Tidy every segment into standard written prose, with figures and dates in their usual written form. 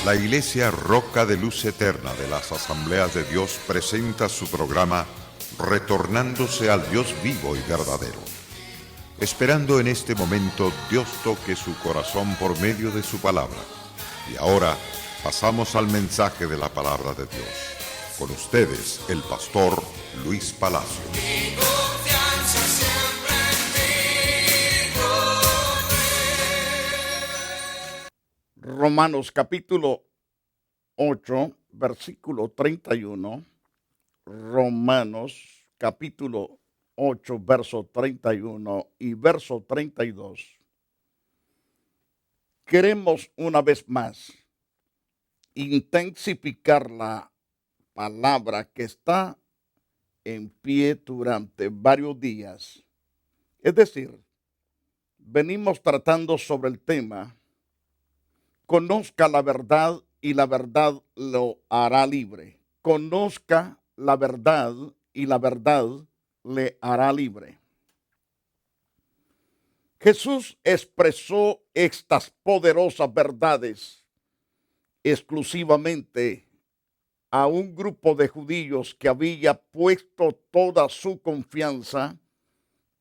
La Iglesia Roca de Luz Eterna de las Asambleas de Dios presenta su programa Retornándose al Dios vivo y verdadero. Esperando en este momento Dios toque su corazón por medio de su palabra. Y ahora pasamos al mensaje de la palabra de Dios. Con ustedes, el pastor Luis Palacio. Romanos capítulo 8, versículo 31. Romanos capítulo 8, verso 31 y verso 32. Queremos una vez más intensificar la palabra que está en pie durante varios días. Es decir, venimos tratando sobre el tema: conozca la verdad y la verdad lo hará libre. Conozca la verdad y la verdad le hará libre. Jesús expresó estas poderosas verdades exclusivamente a un grupo de judíos que había puesto toda su confianza,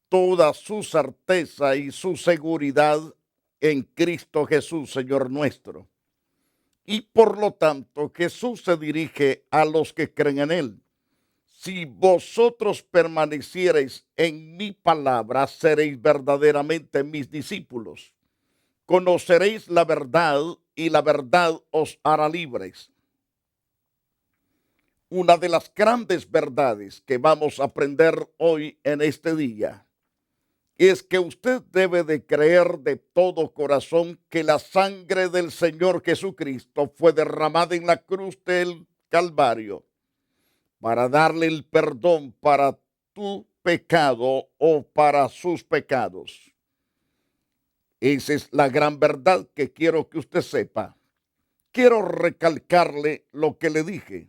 toda su certeza y su seguridad en Cristo Jesús, Señor nuestro. Y por lo tanto, Jesús se dirige a los que creen en Él. Si vosotros permaneciereis en mi palabra, seréis verdaderamente mis discípulos. Conoceréis la verdad y la verdad os hará libres. Una de las grandes verdades que vamos a aprender hoy en este día es que usted debe de creer de todo corazón que la sangre del Señor Jesucristo fue derramada en la cruz del Calvario para darle el perdón para tu pecado o para sus pecados. Esa es la gran verdad que quiero que usted sepa. Quiero recalcarle lo que le dije.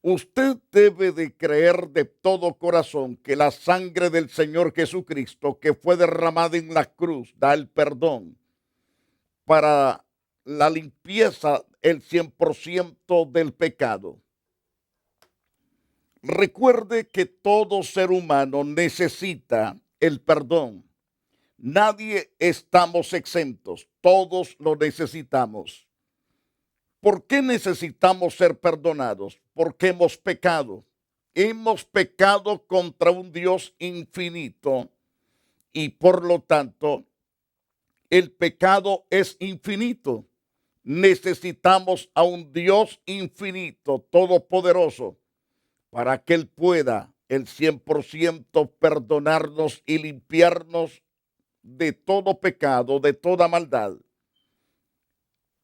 Usted debe de creer de todo corazón que la sangre del Señor Jesucristo que fue derramada en la cruz da el perdón para la limpieza, el 100% del pecado. Recuerde que todo ser humano necesita el perdón. Nadie estamos exentos, todos lo necesitamos. ¿Por qué necesitamos ser perdonados? Porque hemos pecado. Hemos pecado contra un Dios infinito y por lo tanto el pecado es infinito. Necesitamos a un Dios infinito, todopoderoso, para que Él pueda el 100% perdonarnos y limpiarnos de todo pecado, de toda maldad.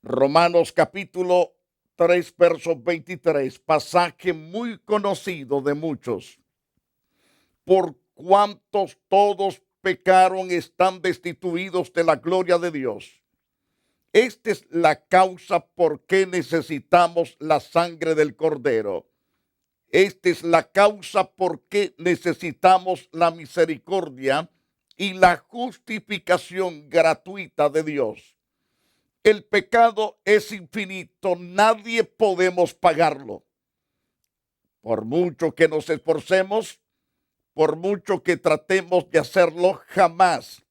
Romanos capítulo 3, verso 23, pasaje muy conocido de muchos. Por cuantos todos pecaron, están destituidos de la gloria de Dios. Esta es la causa por qué necesitamos la sangre del Cordero. Esta es la causa por qué necesitamos la misericordia y la justificación gratuita de Dios. El pecado es infinito, nadie podemos pagarlo. Por mucho que nos esforcemos, por mucho que tratemos de hacerlo, jamás.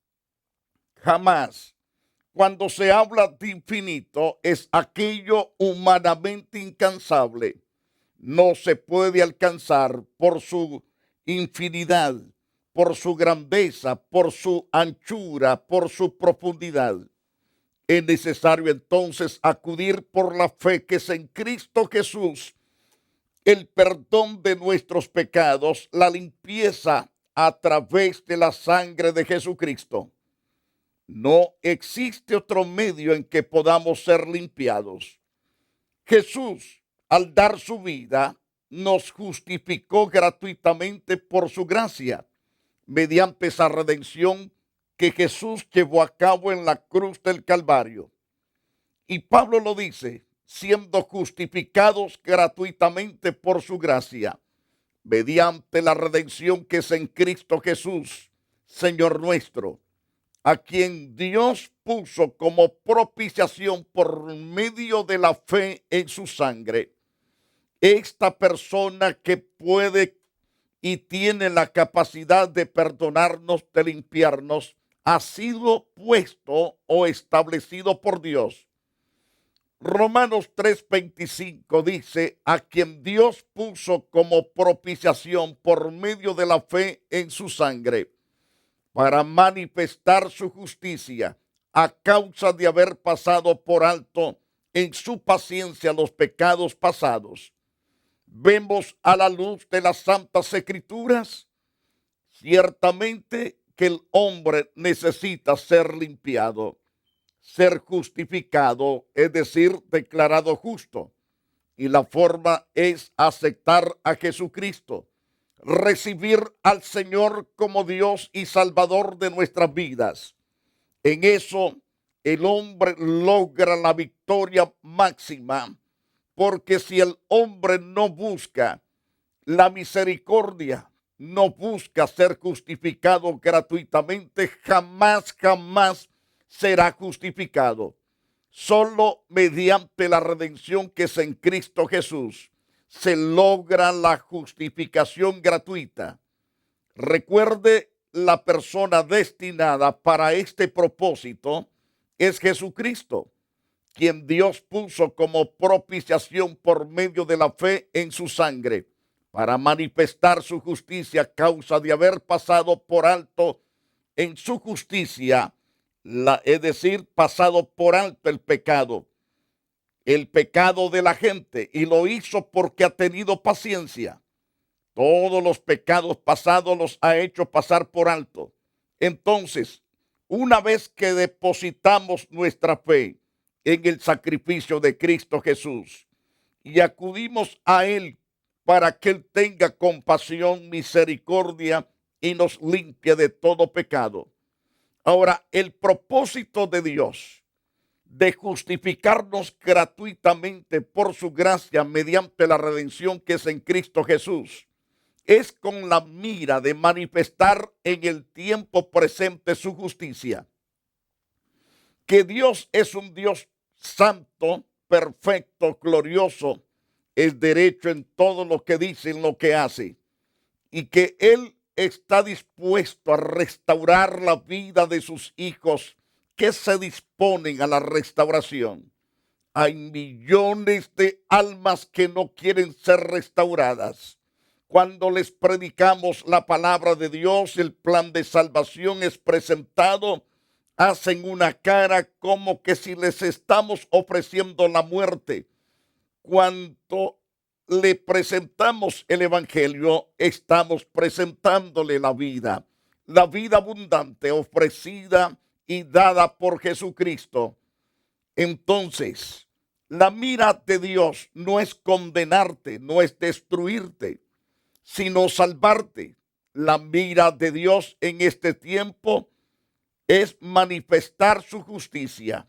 Cuando se habla de infinito, es aquello humanamente incansable. No se puede alcanzar por su infinidad, por su grandeza, por su anchura, por su profundidad. Es necesario entonces acudir por la fe que es en Cristo Jesús, el perdón de nuestros pecados, la limpieza a través de la sangre de Jesucristo. No existe otro medio en que podamos ser limpiados. Jesús, al dar su vida, nos justificó gratuitamente por su gracia, mediante esa redención que Jesús llevó a cabo en la cruz del Calvario. Y Pablo lo dice, siendo justificados gratuitamente por su gracia, mediante la redención que es en Cristo Jesús, Señor nuestro. a quien Dios puso como propiciación por medio de la fe en su sangre. Esta persona que puede y tiene la capacidad de perdonarnos, de limpiarnos, ha sido puesto o establecido por Dios. Romanos 3:25 dice, a quien Dios puso como propiciación por medio de la fe en su sangre, para manifestar su justicia a causa de haber pasado por alto en su paciencia los pecados pasados. Vemos a la luz de las Santas Escrituras ciertamente que el hombre necesita ser limpiado, ser justificado, es decir, declarado justo. Y la forma es aceptar a Jesucristo, recibir al Señor como Dios y Salvador de nuestras vidas. En eso el hombre logra la victoria máxima, porque si el hombre no busca la misericordia, no busca ser justificado gratuitamente, jamás será justificado. Solo mediante la redención que es en Cristo Jesús se logra la justificación gratuita. Recuerde, la persona destinada para este propósito es Jesucristo, quien Dios puso como propiciación por medio de la fe en su sangre, para manifestar su justicia a causa de haber pasado por alto en su justicia, es decir, pasado por alto el pecado de la gente, y lo hizo porque ha tenido paciencia. Todos los pecados pasados los ha hecho pasar por alto. Entonces, una vez que depositamos nuestra fe en el sacrificio de Cristo Jesús y acudimos a Él para que Él tenga compasión, misericordia y nos limpie de todo pecado. Ahora, el propósito de Dios de justificarnos gratuitamente por su gracia mediante la redención que es en Cristo Jesús es con la mira de manifestar en el tiempo presente su justicia. Que Dios es un Dios santo, perfecto, glorioso, es derecho en todo lo que dice, en lo que hace, y que Él está dispuesto a restaurar la vida de sus hijos que se disponen a la restauración. Hay millones de almas que no quieren ser restauradas. Cuando les predicamos la palabra de Dios, el plan de salvación es presentado, hacen una cara como que si les estamos ofreciendo la muerte. Cuando le presentamos el evangelio, estamos presentándole la vida abundante ofrecida y dada por Jesucristo. Entonces, la mira de Dios no es condenarte, no es destruirte, sino salvarte. La mira de Dios en este tiempo es manifestar su justicia,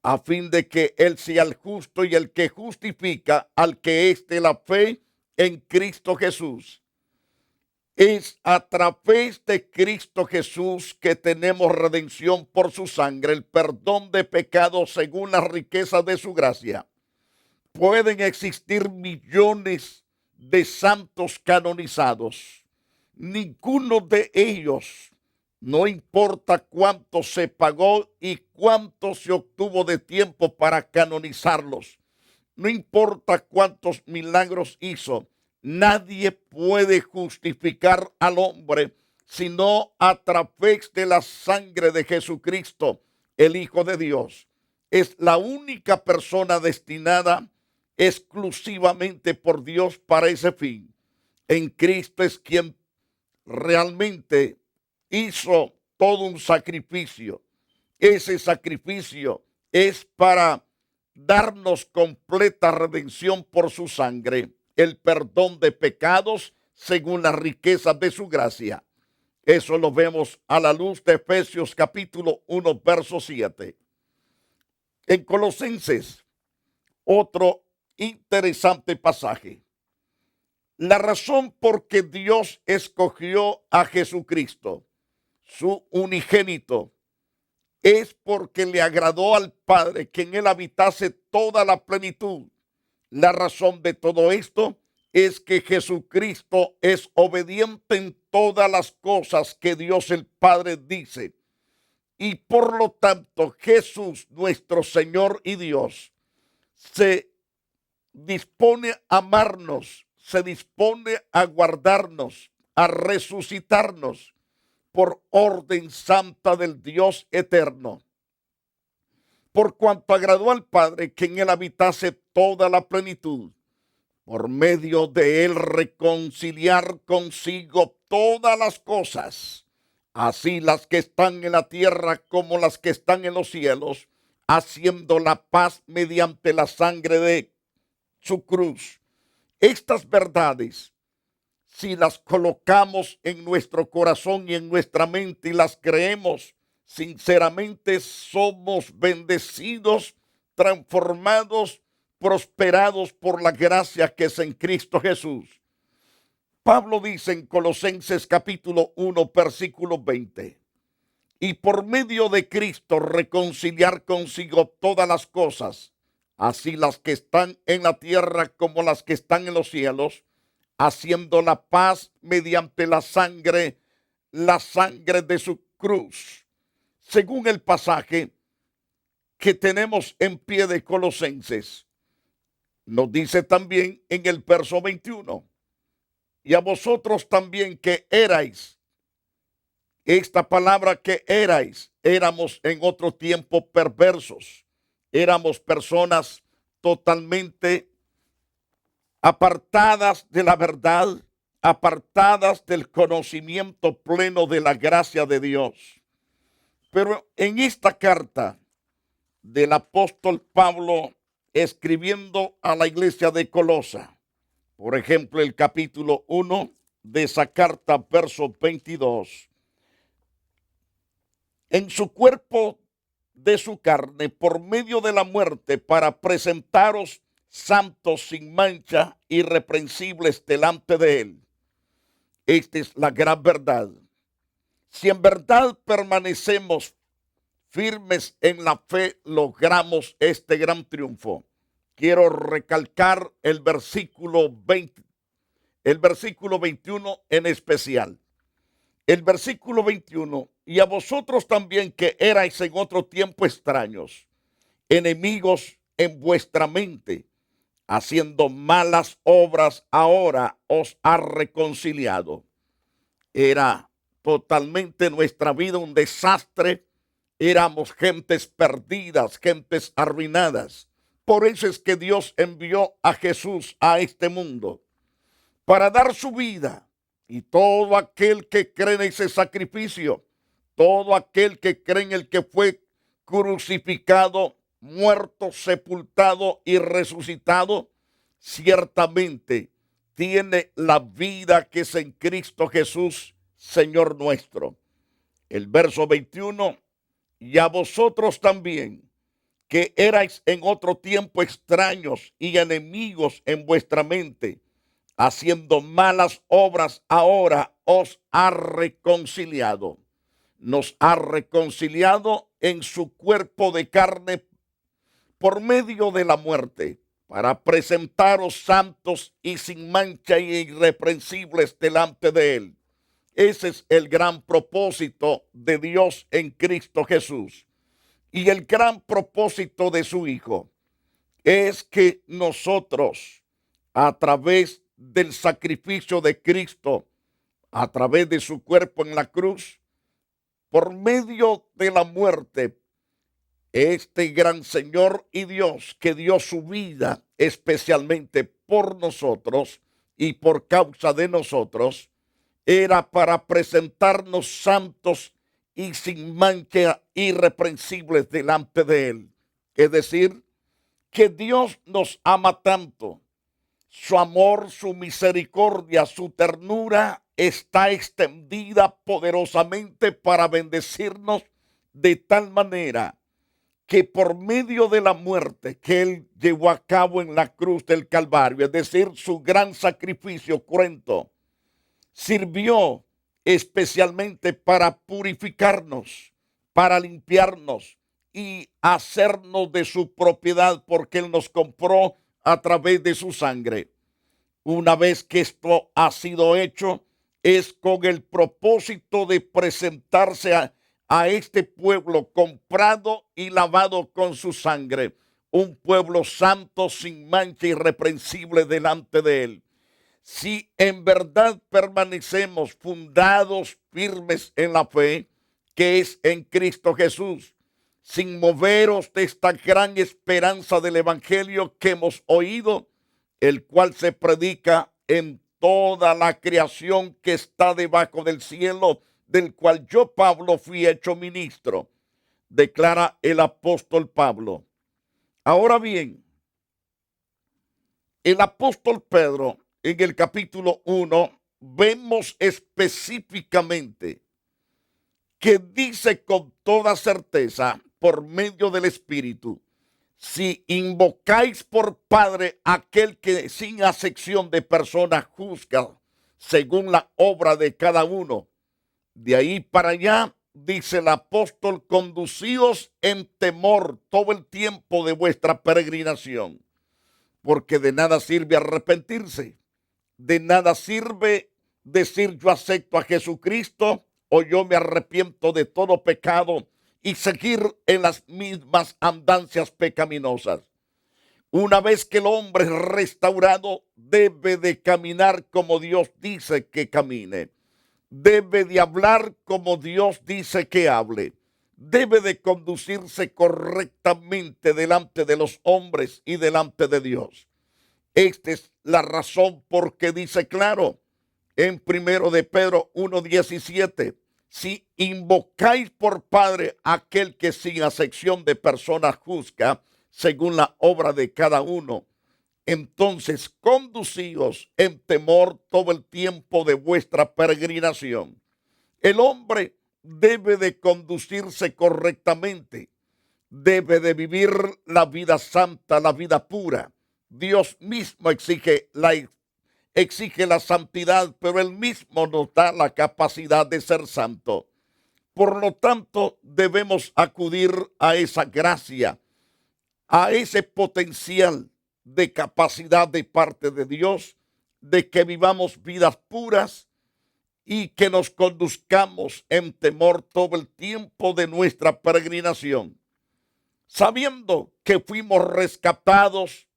a fin de que Él sea el justo y el que justifica al que es de la fe en Cristo Jesús. Es a través de Cristo Jesús que tenemos redención por su sangre, el perdón de pecados según la riqueza de su gracia. Pueden existir millones de santos canonizados. Ninguno de ellos, no importa cuánto se pagó y cuánto se obtuvo de tiempo para canonizarlos, no importa cuántos milagros hizo, nadie puede justificar al hombre sino a través de la sangre de Jesucristo, el Hijo de Dios. Es la única persona destinada exclusivamente por Dios para ese fin. En Cristo es quien realmente hizo todo un sacrificio. Ese sacrificio es para darnos completa redención por su sangre, el perdón de pecados según las riquezas de su gracia. Eso lo vemos a la luz de Efesios capítulo 1, verso 7. En Colosenses, otro interesante pasaje. La razón por que Dios escogió a Jesucristo, su unigénito, es porque le agradó al Padre que en él habitase toda la plenitud. La razón de todo esto es que Jesucristo es obediente en todas las cosas que Dios el Padre dice. Y por lo tanto, Jesús, nuestro Señor y Dios, se dispone a amarnos, se dispone a guardarnos, a resucitarnos por orden santa del Dios eterno. Por cuanto agradó al Padre que en él habitase toda la plenitud, por medio de él reconciliar consigo todas las cosas, así las que están en la tierra como las que están en los cielos, haciendo la paz mediante la sangre de su cruz. Estas verdades, si las colocamos en nuestro corazón y en nuestra mente y las creemos, sinceramente somos bendecidos, transformados, prosperados por la gracia que es en Cristo Jesús. Pablo dice en Colosenses capítulo 1, versículo 20, y por medio de Cristo reconciliar consigo todas las cosas, así las que están en la tierra como las que están en los cielos, haciendo la paz mediante la sangre de su cruz. Según el pasaje que tenemos en pie de Colosenses, nos dice también en el verso 21, y a vosotros también que erais, esta palabra que erais, éramos en otro tiempo perversos, éramos personas totalmente apartadas de la verdad, apartadas del conocimiento pleno de la gracia de Dios. Pero en esta carta del apóstol Pablo escribiendo a la iglesia de Colosa, por ejemplo, el capítulo 1 de esa carta, verso 22, en su cuerpo de su carne, por medio de la muerte, para presentaros santos, sin mancha, irreprensibles delante de él. Esta es la gran verdad. Si en verdad permanecemos firmes en la fe, logramos este gran triunfo. Quiero recalcar el versículo 20, el versículo 21 en especial. El versículo 21, y a vosotros también que erais en otro tiempo extraños, enemigos en vuestra mente, haciendo malas obras, ahora os ha reconciliado. Era totalmente nuestra vida un desastre. Éramos gentes perdidas, gentes arruinadas. Por eso es que Dios envió a Jesús a este mundo para dar su vida. Y todo aquel que cree en ese sacrificio, todo aquel que cree en el que fue crucificado, muerto, sepultado y resucitado, ciertamente tiene la vida que es en Cristo Jesús, Señor nuestro. El verso 21, y a vosotros también, que erais en otro tiempo extraños y enemigos en vuestra mente, haciendo malas obras, ahora os ha reconciliado. Nos ha reconciliado en su cuerpo de carne por medio de la muerte, para presentaros santos y sin mancha e irreprensibles delante de él. Ese es el gran propósito de Dios en Cristo Jesús. Y el gran propósito de su Hijo es que nosotros, a través del sacrificio de Cristo, a través de su cuerpo en la cruz, por medio de la muerte, este gran Señor y Dios que dio su vida especialmente por nosotros y por causa de nosotros, era para presentarnos santos y sin mancha, irreprensibles delante de él. Es decir, que Dios nos ama tanto. Su amor, su misericordia, su ternura está extendida poderosamente para bendecirnos de tal manera que por medio de la muerte que él llevó a cabo en la cruz del Calvario, es decir, su gran sacrificio cruento, sirvió especialmente para purificarnos, para limpiarnos y hacernos de su propiedad, porque Él nos compró a través de su sangre. Una vez que esto ha sido hecho, es con el propósito de presentarse a este pueblo comprado y lavado con su sangre, un pueblo santo, sin mancha, irreprensible delante de Él. Si en verdad permanecemos fundados, firmes en la fe, que es en Cristo Jesús, sin moveros de esta gran esperanza del Evangelio que hemos oído, el cual se predica en toda la creación que está debajo del cielo, del cual yo, Pablo, fui hecho ministro, declara el apóstol Pablo. Ahora bien, el apóstol Pedro, en el capítulo 1, vemos específicamente que dice con toda certeza, por medio del Espíritu, si invocáis por Padre aquel que sin acepción de personas juzga según la obra de cada uno, de ahí para allá, dice el apóstol, conducíos en temor todo el tiempo de vuestra peregrinación, porque de nada sirve arrepentirse, de nada sirve decir yo acepto a Jesucristo o yo me arrepiento de todo pecado y seguir en las mismas andancias pecaminosas. Una vez que el hombre es restaurado, debe de caminar como Dios dice que camine. Debe de hablar como Dios dice que hable. Debe de conducirse correctamente delante de los hombres y delante de Dios. Esta es la razón por que dice claro en 1 de Pedro 1:17, si invocáis por Padre aquel que sin acepción de personas juzga según la obra de cada uno, entonces conducíos en temor todo el tiempo de vuestra peregrinación. El hombre debe de conducirse correctamente, debe de vivir la vida santa, la vida pura. Dios mismo exige la santidad, pero Él mismo nos da la capacidad de ser santo. Por lo tanto, debemos acudir a esa gracia, a ese potencial de capacidad de parte de Dios, de que vivamos vidas puras y que nos conduzcamos en temor todo el tiempo de nuestra peregrinación, sabiendo que fuimos rescatados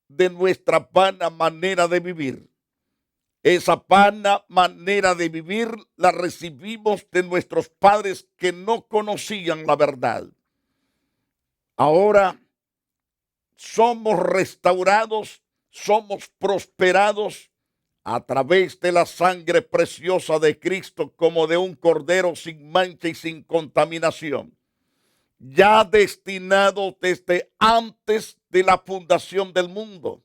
de nuestra vana manera de vivir. Esa vana manera de vivir la recibimos de nuestros padres que no conocían la verdad. Ahora somos restaurados, somos prosperados a través de la sangre preciosa de Cristo, como de un cordero sin mancha y sin contaminación, ya destinado desde antes de la fundación del mundo,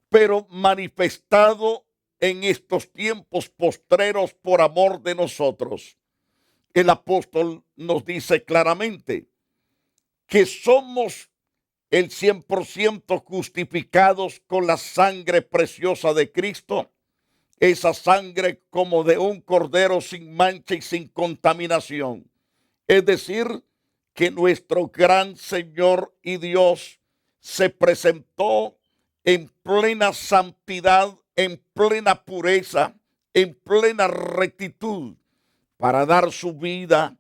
pero manifestado en estos tiempos postreros por amor de nosotros. El apóstol nos dice claramente que somos el 100% justificados con la sangre preciosa de Cristo, esa sangre como de un cordero sin mancha y sin contaminación. Es decir, que nuestro gran Señor y Dios se presentó en plena santidad, en plena pureza, en plena rectitud, para dar su vida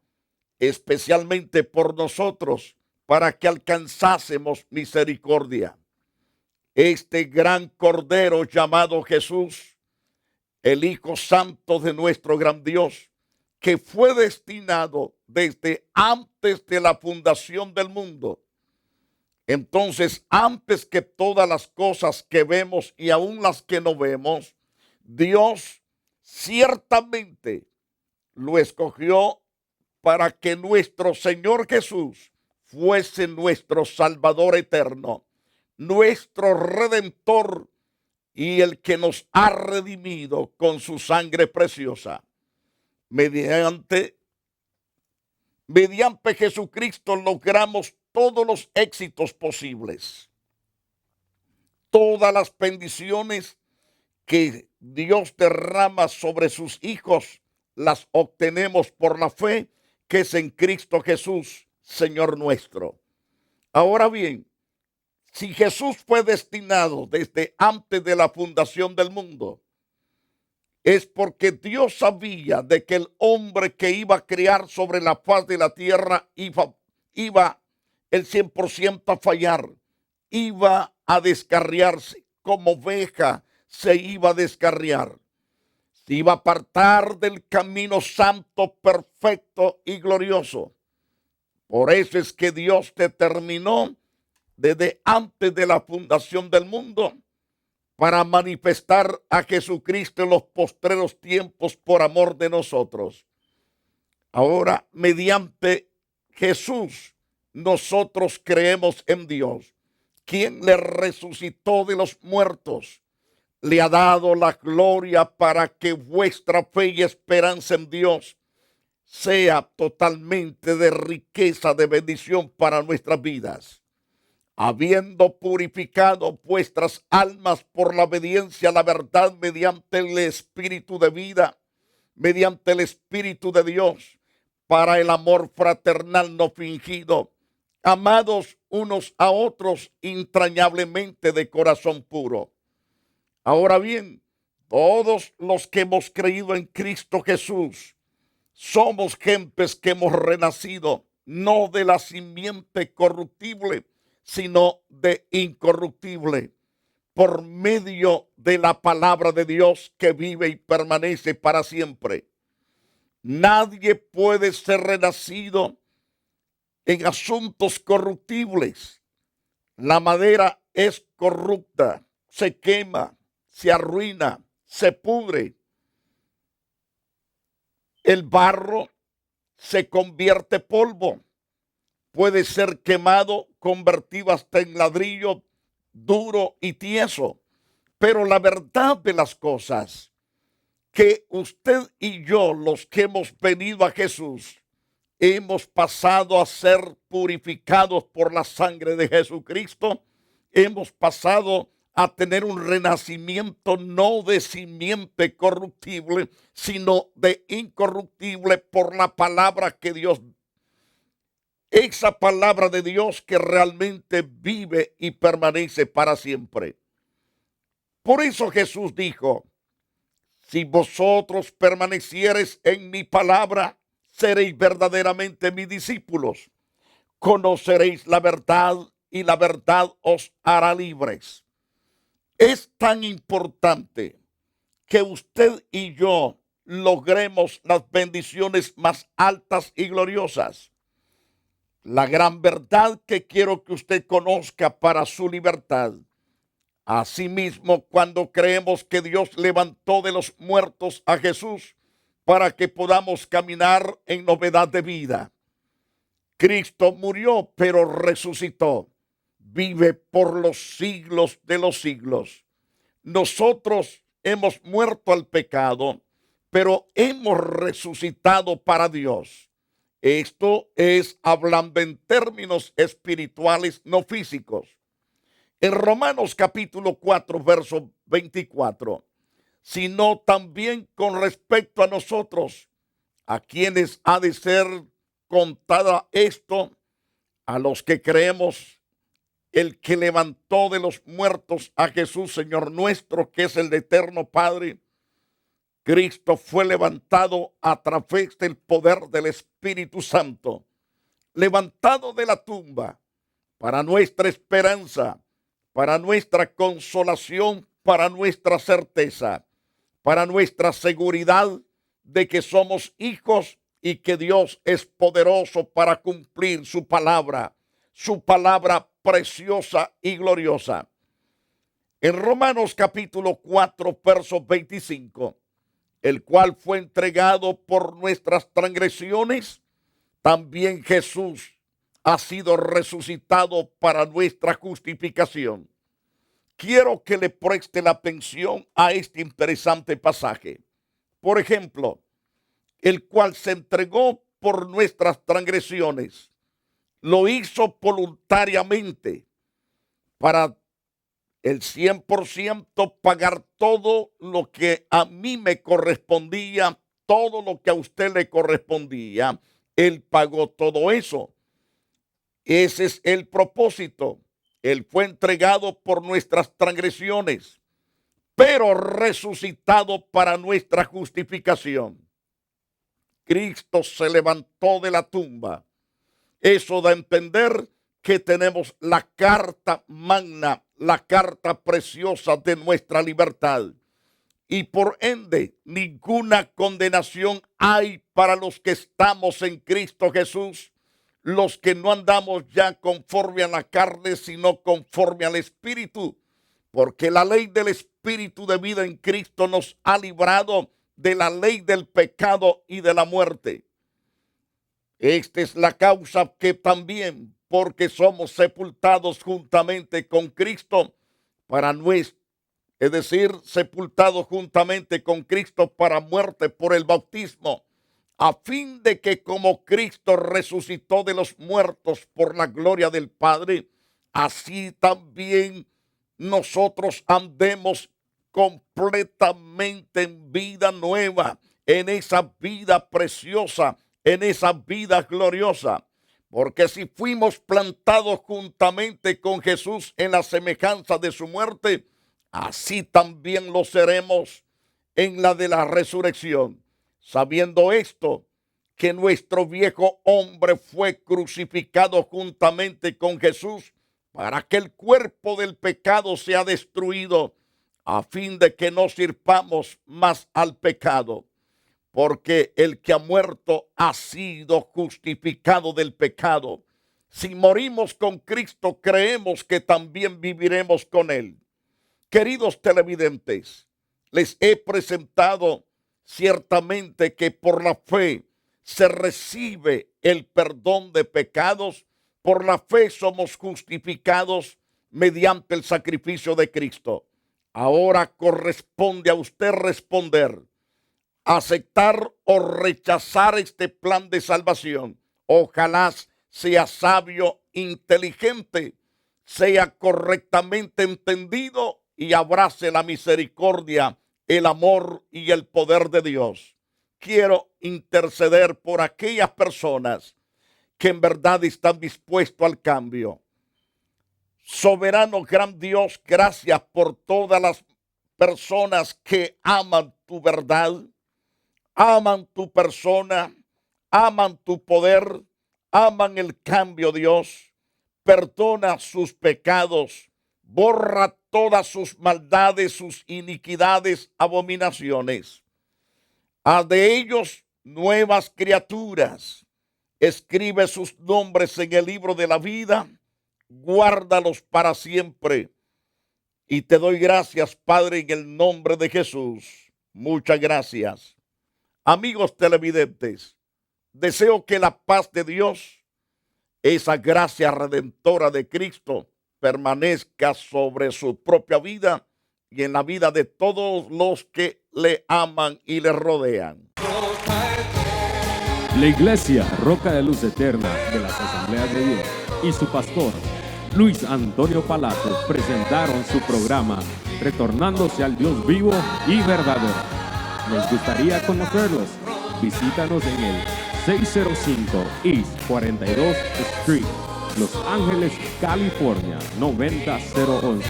especialmente por nosotros, para que alcanzásemos misericordia. Este gran Cordero llamado Jesús, el Hijo Santo de nuestro gran Dios, que fue destinado desde antes de la fundación del mundo. Entonces, antes que todas las cosas que vemos y aún las que no vemos, Dios ciertamente lo escogió para que nuestro Señor Jesús fuese nuestro Salvador eterno, nuestro Redentor y el que nos ha redimido con su sangre preciosa. Mediante Jesucristo logramos todos los éxitos posibles, todas las bendiciones que Dios derrama sobre sus hijos, las obtenemos por la fe que es en Cristo Jesús, Señor nuestro. Ahora bien, si Jesús fue destinado desde antes de la fundación del mundo, es porque Dios sabía de que el hombre que iba a crear sobre la faz de la tierra iba el 100% a fallar, iba a descarriarse, como oveja se iba a descarriar, se iba a apartar del camino santo, perfecto y glorioso. Por eso es que Dios determinó desde antes de la fundación del mundo para manifestar a Jesucristo en los postreros tiempos por amor de nosotros. Ahora, mediante Jesús, nosotros creemos en Dios, quien le resucitó de los muertos, le ha dado la gloria para que vuestra fe y esperanza en Dios sea totalmente de riqueza, de bendición para nuestras vidas. Habiendo purificado vuestras almas por la obediencia a la verdad mediante el Espíritu de vida, mediante el Espíritu de Dios, para el amor fraternal no fingido, amados unos a otros entrañablemente de corazón puro. Ahora bien, todos los que hemos creído en Cristo Jesús, somos gentes que hemos renacido, no de la simiente corruptible, sino de incorruptible, por medio de la palabra de Dios que vive y permanece para siempre. Nadie puede ser renacido en asuntos corruptibles. La madera es corrupta, se quema, se arruina, se pudre. El barro se convierte polvo. Puede ser quemado, convertido hasta en ladrillo duro y tieso. Pero la verdad de las cosas, que usted y yo, los que hemos venido a Jesús, hemos pasado a ser purificados por la sangre de Jesucristo, hemos pasado a tener un renacimiento no de simiente corruptible, sino de incorruptible por la palabra que Dios, esa palabra de Dios que realmente vive y permanece para siempre. Por eso Jesús dijo: si vosotros permaneciereis en mi palabra, seréis verdaderamente mis discípulos. Conoceréis la verdad y la verdad os hará libres. Es tan importante que usted y yo logremos las bendiciones más altas y gloriosas. La gran verdad que quiero que usted conozca para su libertad. Asimismo, cuando creemos que Dios levantó de los muertos a Jesús para que podamos caminar en novedad de vida. Cristo murió, pero resucitó. Vive por los siglos de los siglos. Nosotros hemos muerto al pecado, pero hemos resucitado para Dios. Esto es hablando en términos espirituales, no físicos. En Romanos capítulo 4, verso 24, sino también con respecto a nosotros, a quienes ha de ser contada esto, a los que creemos, el que levantó de los muertos a Jesús, Señor nuestro, que es el eterno Padre. Cristo fue levantado a través del poder del Espíritu Santo, levantado de la tumba para nuestra esperanza, para nuestra consolación, para nuestra certeza, para nuestra seguridad de que somos hijos y que Dios es poderoso para cumplir su palabra preciosa y gloriosa. En Romanos capítulo 4, verso 25, el cual fue entregado por nuestras transgresiones, también Jesús ha sido resucitado para nuestra justificación. Quiero que le preste la atención a este interesante pasaje. Por ejemplo, el cual se entregó por nuestras transgresiones, lo hizo voluntariamente para el 100% pagar todo lo que a mí me correspondía, todo lo que a usted le correspondía. Él pagó todo eso. Ese es el propósito. Él fue entregado por nuestras transgresiones, pero resucitado para nuestra justificación. Cristo se levantó de la tumba. Eso da a entender que tenemos la carta magna, la carta preciosa de nuestra libertad. Y por ende, ninguna condenación hay para los que estamos en Cristo Jesús, los que no andamos ya conforme a la carne, sino conforme al Espíritu, porque la ley del Espíritu de vida en Cristo nos ha librado de la ley del pecado y de la muerte. Esta es la causa que también, porque somos sepultados juntamente con Cristo para nuestro, es decir, sepultados juntamente con Cristo para muerte por el bautismo, a fin de que como Cristo resucitó de los muertos por la gloria del Padre, así también nosotros andemos completamente en vida nueva, en esa vida preciosa, en esa vida gloriosa. Porque si fuimos plantados juntamente con Jesús en la semejanza de su muerte, así también lo seremos en la de la resurrección. Sabiendo esto, que nuestro viejo hombre fue crucificado juntamente con Jesús para que el cuerpo del pecado sea destruido, a fin de que no sirvamos más al pecado. Porque el que ha muerto ha sido justificado del pecado. Si morimos con Cristo, creemos que también viviremos con Él. Queridos televidentes, les he presentado ciertamente que por la fe se recibe el perdón de pecados. Por la fe somos justificados mediante el sacrificio de Cristo. Ahora corresponde a usted responder, aceptar o rechazar este plan de salvación. Ojalá sea sabio, inteligente, sea correctamente entendido y abrace la misericordia, el amor y el poder de Dios. Quiero interceder por aquellas personas que en verdad están dispuestos al cambio. Soberano gran Dios, gracias por todas las personas que aman tu verdad, aman tu persona, aman tu poder, aman el cambio, Dios. Perdona sus pecados, borra todas sus maldades, sus iniquidades, abominaciones. Haz de ellos nuevas criaturas. Escribe sus nombres en el libro de la vida, guárdalos para siempre. Y te doy gracias, Padre, en el nombre de Jesús. Muchas gracias. Amigos televidentes, deseo que la paz de Dios, esa gracia redentora de Cristo, permanezca sobre su propia vida y en la vida de todos los que le aman y le rodean. La Iglesia Roca de Luz Eterna de las Asambleas de Dios y su pastor Luis Antonio Palacios presentaron su programa Retornándose al Dios vivo y verdadero. Nos gustaría conocerlos. Visítanos en el 605 East 42 Street, Los Ángeles, California 90011.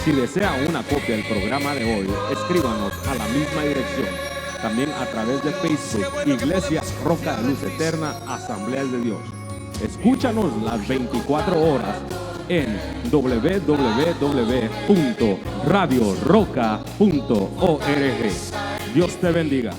Si desea una copia del programa de hoy, escríbanos a la misma dirección. También a través de Facebook, Iglesia Roca de Luz Eterna, Asambleas de Dios. Escúchanos las 24 horas en www.radioroca.org. Dios te bendiga.